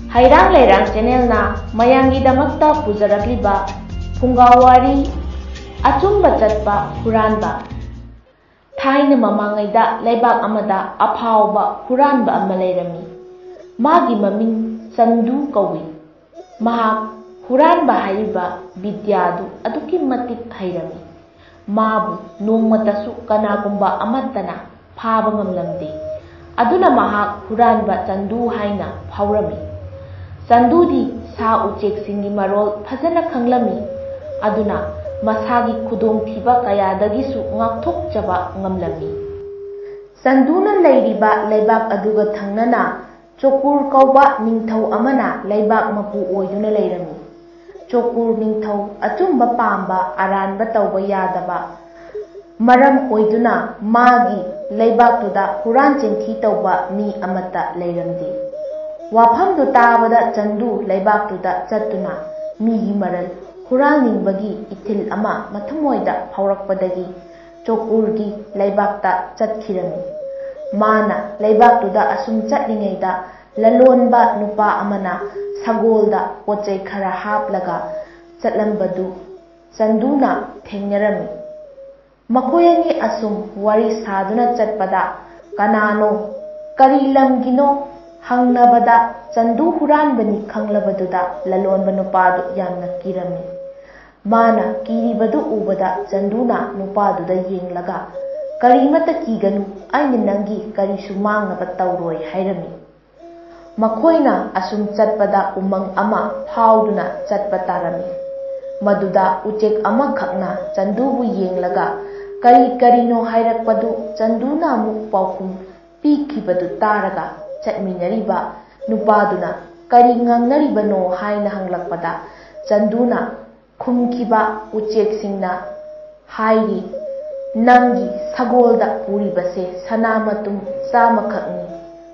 Hairang Leirang channel na mayanggidamakta pujarakliba Pungawari Achumba chatpa huranba Thaina mamangaida leibak amada aphawba huranba ama leirami magi maming Chandu kawi mahak huranba haiba bidyadu aduki matik hairami mabu nongmatasu kanagumba amatana phaba ngamlamde aduna mahak huranba Chandu haina phawrami Chandudi sa uchek singi marol phajana khanglami aduna masagi khudong thiba kayadagisu ngakthokchaba ngamlami Chanduna leiriba leibak aduga thangnana Chokur kauba ningthau amana leibak mapu oiduna leirami Chokur ningthau achumba pamba aranba tauba yadaba maram oiduna magi leibak tuda huran chenthi tauba mi amata leiramdi Wafam du tabada Chandu leibak tuda chatuna migi maral hural ningbagi ithil ama mathamoida phaurakpadagi Chokurgi leibakta chatkirami mana leibak tuda asum chatlingaida lalonba nupa amana sagolda pochai khara haplaga chatlambadu Chanduna thengnarami makoyani asum wari saduna chatpada kanano kari lamgino hangnabada Chandu huranbani khanglabaduda lalonba nupadu yamna kirami mana kiribadu ubada Chanduna nupaduda yenglaga karimata kiganu aina nangi karisu mangnaba tawroi hairami makoina asum chatpada umang ama phawduna chatpa tarami maduda uchek ama khakna Chandubu yenglaga kari karino hairakpadu Chanduna amuk paukhum pikibadu taraga chatminariba nupaduna kari ngangnaribano haina hanglakpada Chanduna khumkiba ucheksingna hairi nangi sagolda puribase sanamatum chamakhakni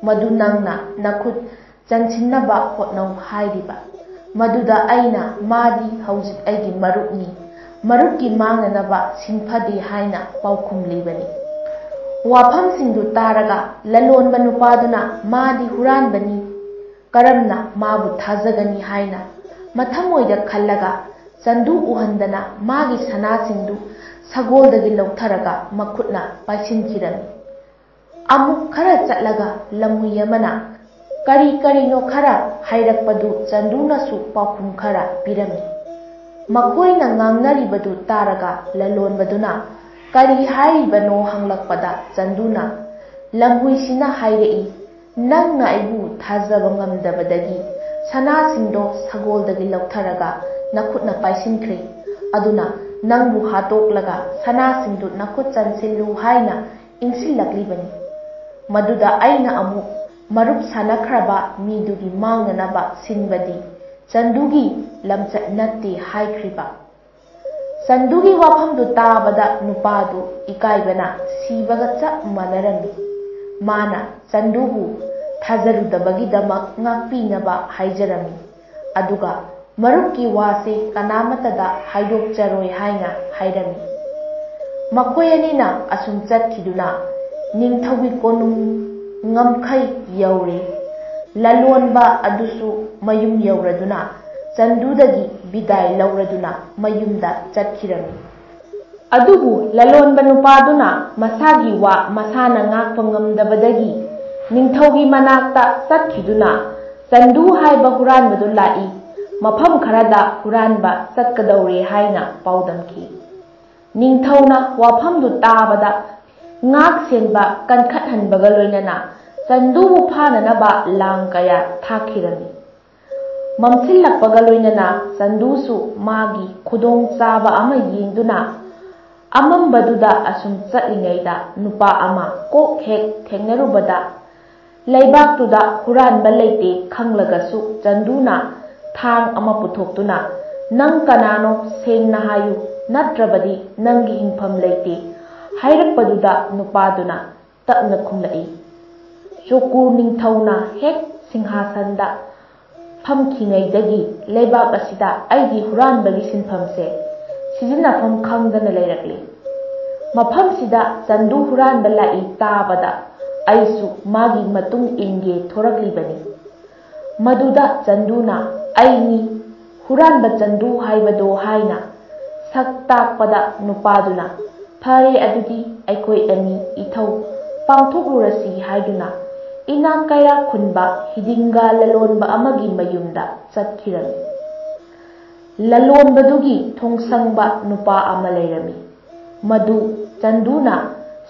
madu nangna nakhut chanchinnaba hotnau hairiba maduda aina madi haujik aigi marupni marupki mangnanaba sinphadi haina paukhum libani Wafam singdu taraga lalonba nupaduna madi huranbani karamna mabu thajagani haina mathamoida khallaga Chandu uhandana magi sana singdu sagoldagi lautharaga makhutna paisinkhirami amuk khara chatlaga lamui amana kari karino khara hairakpadu Chanduna su paukhum khara pirami makoina ngangnaribadu taraga lalonbaduna Kari haibano hanglakpada Chanduna lamhuisina hairei nangna aibu thajaba ngamdabadagi sanasingdo sagoldagi lautharaga nakhutna paisinkhre aduna nangbu hatoklaga sanasingdo nakhut chansillu haina ingsillaklibani maduda aina amu marup sanakhraba midugi mangnanaba sinbadi Chandugi lamchat natti haikriba Chandugi wafamdu tabada nupadu ikaibana sibaga chap manarami mana Chandubu thajarudabagidama ngakpinaba haijarami aduga marupki wase kanamatada haidokcharoi haina hairami makoyanina asum chatkiduna ningthawi konung ngamkhai yaure lalonba adusu mayum yauraduna Chandudagi bidai lauraduna mayumda chatkirami adubu lalonba nupaduna masagi wa masana ngakpa ngamdabadagi ningthaugi manakta chatkiduna Chandu haiba huranbadu lai mafam kharada huranba chatkadaure haina paudamki ningthauna wafamdu tabada ngak senba kankhathanbaga loinana Chandubu phananaba lang kaya thakirami Mamsillakpaga loinana Chandusu magi khudong chaba ama yengduna amambaduda asum chatlingaida nupa ama kok hek thengnarubada leibaktuda huranba leite khanglagasu Chanduna thang ama puthoktuna nang kanano sengna hayu natrabadi nangi hingpham leite hairakpaduda nupaduna tapna khumlai Chokur ningthauna hek singhasanda Phamkhingaidagi leibak asida aigi huranbagi sinphamse sizinafam khangdana leirakli mafamsida Chandu huranba lai tabada aisu magi matung inge thoraklibani ꯃꯗꯨꯗ ꯆꯟꯗꯨꯅ ꯑꯩꯅꯤ ꯍꯨꯔꯥꯟꯕ ꯆꯟꯗꯨ ꯍꯥꯏꯕꯗꯣ ꯍꯥꯏꯅ ꯁꯛ ꯇꯥꯛꯄꯗ ꯅꯨꯄꯥꯗꯨꯅ ꯐꯔꯦ ꯑꯗꯨꯗꯤ ꯑꯩꯈꯣꯏ ꯑꯅꯤ ꯏꯊꯧ ꯄꯥꯡꯊꯣꯛꯂꯨꯔꯁꯤ ꯍꯥꯏꯗꯨꯅ ꯏꯅꯥꯛ ꯀꯩꯔꯥꯛ ꯈꯨꯟꯕ ꯍꯤꯗꯤꯡꯒꯥ ꯂꯂꯣꯟꯕ ꯑꯃꯒꯤ ꯃꯌꯨꯝꯗ ꯆꯠꯈꯤꯔꯝꯃꯤ꯫ ꯂꯂꯣꯟꯕꯗꯨꯒꯤ ꯊꯣꯡꯁꯪꯕ ꯅꯨꯄꯥ ꯑꯃ ꯂꯩꯔꯝꯃꯤ꯫ ꯃꯗꯨ ꯆꯟꯗꯨꯅ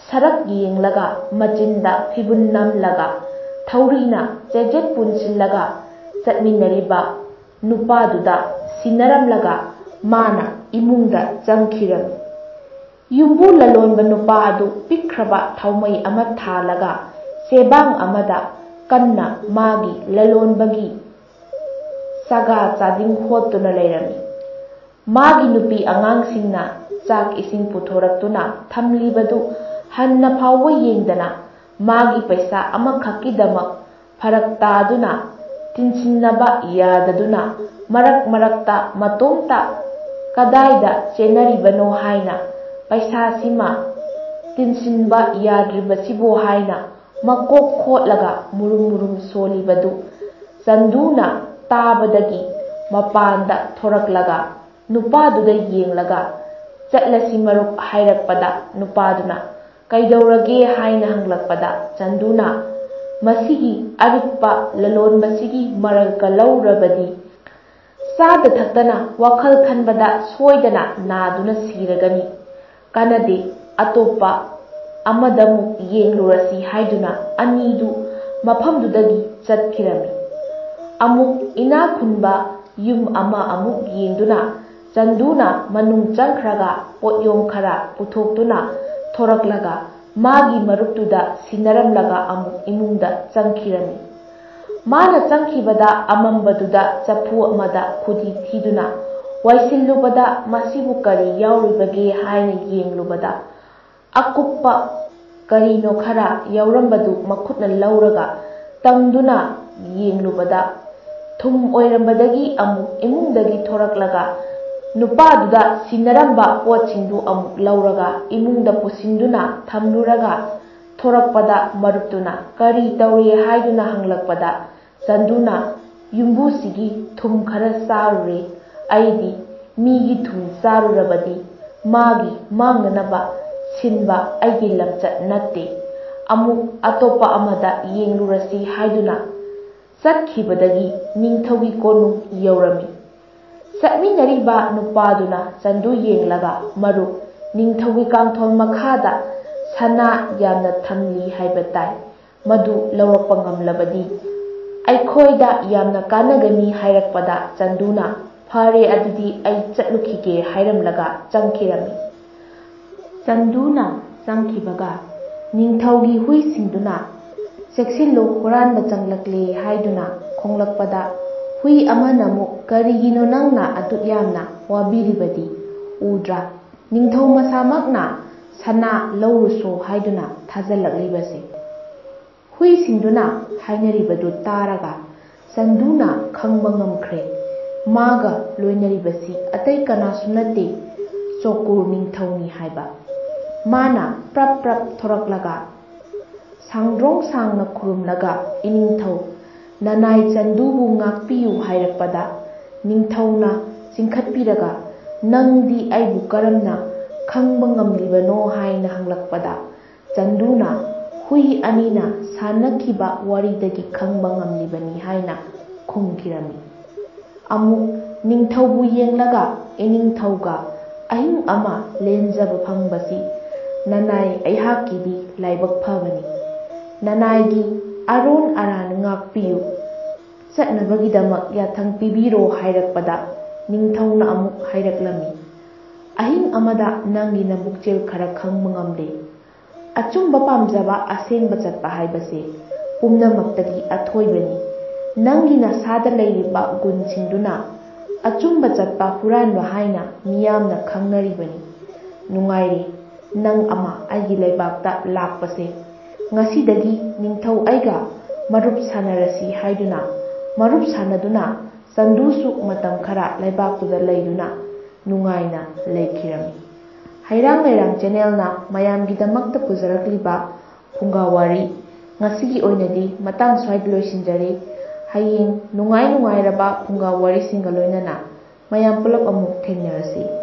ꯁꯔꯛ ꯌꯦꯡꯂꯒ ꯃꯆꯤꯟꯗ ꯐꯤꯕꯨꯟ ꯅꯝꯂꯒ ꯊꯧꯔꯤꯅ ꯆꯦꯖꯦꯠ ꯄꯨꯟꯁꯤꯜꯂꯒ ꯆꯠꯃꯤꯟꯅꯔꯤꯕ ꯅꯨꯄꯥꯗꯨꯗ ꯁꯤꯟꯅꯔꯝꯂꯒ ꯃꯥꯅ ꯏꯃꯨꯡꯗ ꯆꯪꯈꯤꯔꯝꯃꯤ꯫ ꯌꯨꯝꯕꯨ ꯂꯂꯣꯟꯕ ꯅꯨꯄꯥ ꯑꯗꯨ ꯄꯤꯛꯈ꯭ꯔꯕ ꯊꯥꯎꯃꯩ ꯑꯃ ꯊꯥꯜꯂꯒ ꯆꯦꯕꯥꯡ ꯑꯃꯗ ꯀꯟꯅ ꯃꯥꯒꯤ ꯂꯂꯣꯟꯕꯒꯤ ꯆꯒꯥ ꯆꯥꯗꯤꯡ ꯍꯣꯠꯇꯨꯅ ꯂꯩꯔꯝꯃꯤ꯫ ꯃꯥꯒꯤ ꯅꯨꯄꯤ ꯑꯉꯥꯡꯁꯤꯡꯅ ꯆꯥꯛ ꯏꯁꯤꯡ ꯄꯨꯊꯣꯔꯛꯇꯨꯅ ꯊꯝꯂꯤꯕꯗꯨ ꯍꯟꯅ ꯐꯥꯎꯕ ꯌꯦꯡꯗꯅ ꯃꯥꯒꯤ ꯄꯩꯁꯥ ꯑꯃꯈꯛꯀꯤꯗꯃꯛ ꯐꯔꯛ ꯇꯥꯗꯨꯅ ꯇꯤꯟꯁꯤꯟꯅꯕ ꯌꯥꯗꯗꯨꯅ ꯃꯔꯛ ꯃꯔꯛꯇ ꯃꯇꯣꯝꯇ ꯀꯗꯥꯏꯗ ꯆꯦꯟꯅꯔꯤꯕꯅꯣ ꯍꯥꯏꯅ ꯄꯩꯁꯥꯁꯤꯃ ꯇꯤꯟꯁꯤꯟꯕ ꯌꯥꯗ꯭ꯔꯤꯕꯁꯤꯕꯣ ꯍꯥꯏꯅ ꯃꯀꯣꯛ ꯈꯣꯠꯂꯒ ꯃꯨꯔꯨꯝ ꯃꯨꯔꯨꯝ ꯁꯣꯜꯂꯤꯕꯗꯨ ꯆꯟꯗꯨꯅ ꯇꯥꯕꯗꯒꯤ ꯃꯄꯥꯟꯗ ꯊꯣꯔꯛꯂꯒ ꯅꯨꯄꯥꯗꯨꯗ ꯌꯦꯡꯂꯒ ꯆꯠꯂꯁꯤ ꯃꯔꯨꯞ ꯍꯥꯏꯔꯛꯄꯗ ꯅꯨꯄꯥꯗꯨꯅ ꯀꯩꯗꯧꯔꯒꯦ ꯍꯥꯏꯅ ꯍꯪꯂꯛꯄꯗ ꯆꯟꯗꯨꯅ ꯃꯁꯤꯒꯤ ꯑꯔꯤꯛꯄ ꯂꯂꯣꯟꯕꯁꯤꯒꯤ ꯃꯔꯜꯀ ꯂꯧꯔꯕꯗꯤ ꯆꯥꯗ ꯊꯛꯇꯅ ꯋꯥꯈꯜ ꯈꯟꯕꯗ ꯁꯣꯏꯗꯅ ꯅꯥꯗꯨꯅ ꯁꯤꯔꯒꯅꯤ, ꯀꯥꯟꯅꯗꯦ ꯑꯇꯣꯞꯄ ꯑꯃꯗꯃꯨꯛ ꯌꯦꯡꯂꯨꯔꯁꯤ ꯍꯥꯏꯗꯨꯅ ꯑꯅꯤꯗꯨ ꯃꯐꯝꯗꯨꯗꯒꯤ ꯆꯠꯈꯤꯔꯝꯃꯤ꯫ ꯑꯃꯨꯛ ꯏꯅꯥꯛ ꯈꯨꯟꯕ ꯌꯨꯝ ꯑꯃ ꯑꯃꯨꯛ ꯌꯦꯡꯗꯨꯅ ꯆꯟꯗꯨꯅ ꯃꯅꯨꯡ ꯆꯪꯈ꯭ꯔꯒ ꯄꯣꯠꯌꯣꯝ ꯈꯔ puthokduna thoraklaga magi maruptuda sinnaramlaga amuk imungda changkhirami. Mana changkhibada amambaduda chapu amada khudi thiduna waisillubada masibu kari yauribage haina yenglubada akuppa karino khara yaurambadu makhutna lauraga tangduna yenglubada thum oirambadagi amuk imungdagi thoraklaga nupaduda sinaramba potsingdu amuk lauraga imungda pusinduna thamluraga thorakpada maruptuna kari tauri haiduna hanglakpada Chanduna yumbusigi thum khara sarure aidi migi thum sarurabadi magi mangnanaba sinba aigi lamchat natte amuk atopa amada yenglurasi haiduna satkhibadagi ningthogi konu yaurami. Satminariba nupaduna Chandu yenglaga maru ningthogi kangthol makhada sana yamna thamli haibatai madu lawrakpa ngamlabadi aikhoida yamna kanagani hairakpada Chanduna phare adudi ai chatlukhige hairamlaga changkhirami. Chanduna changkhibaga ningthaugi huisingduna seksillo huranba changlakle haiduna khonglakpada hui amanamu karigino nangna aduk yamna wabiribadi udra ningthau masamakna sana lawruso haiduna thajalaklibase hui singduna hainaribadu taraga Chanduna khangba ngamkhre maga loinaribasi atai kanasu nate Chokur ningthauni haiba mana prap prap thoraklaga sangdrong sangna khurumlaga iningthau nanai Chandubu ngakpiyu hairakpada ningthauna chingkhatpiraga nangdi aibu karamna khangba ngamlibano haina hanglakpada Chanduna hui anina sanakhiba waridagi khangba ngamlibani haina khumkhirami. Amuk ningthaubu yenglaga iningthauga ahing ama lenjaba phangbasi nanai aihakidi laibak phabani nanaigi aron aran ngakpiyu chatnabagidamak yathang pibiro hairakpada ningthauna amuk hairaklami ahing amada nangi namukchel khara khangba ngamle achumba pamjaba asengba chatpa haibase pumnamaktagi athoibani nangi nasada leiriba gunsingduna achumba chatpa huranba haina miyamna khangnaribani nungaire nang ama aigi leibakta lakpase ngasidagi ningthau aiga marup sanarasi haiduna marup sanaduna Chandusu matam khara leibaktuda leiduna nungaina leikhirami. Hairang Lairang channel na mayamgidamakta pujarakliba phungawari ngasigi oinadi matang swai loisinjari ꯍꯌꯦꯡ ꯅꯨꯡꯉꯥꯏꯔꯕ ꯐꯨꯡꯒꯥ ꯋꯥꯔꯤꯁꯤꯡꯒ ꯂꯣꯏꯅꯅ ꯃꯌꯥꯝ ꯄꯨꯂꯞ ꯑꯃꯨꯛ ꯊꯦꯡꯅꯔꯁꯤ꯫